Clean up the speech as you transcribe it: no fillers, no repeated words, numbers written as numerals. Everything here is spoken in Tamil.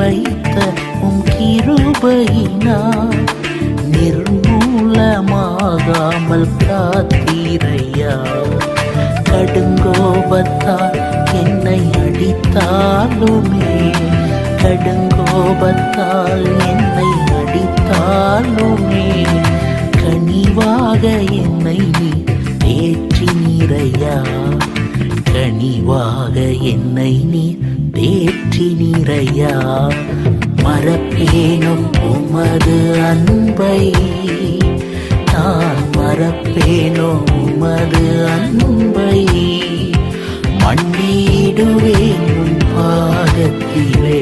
வைத்த உம் கிருபையினால் நிர்மூலமாகாமல் காத்தீரையா. கடுங்கோபத்தால் என்னை அடித்தாலுமே, கடுங்கோபத்தால் என்னை அடித்தாலுமே, கனிவாக என்னை நீ தேற்றினீரையா. கனிவாக என்னை நீ தேற்றினீரையா. மறப்பேனோ உமது அன்பை, நான் மறப்பேனோ உமது அன்பை. மண்டிடுவேன் உன் பாதத்திலே,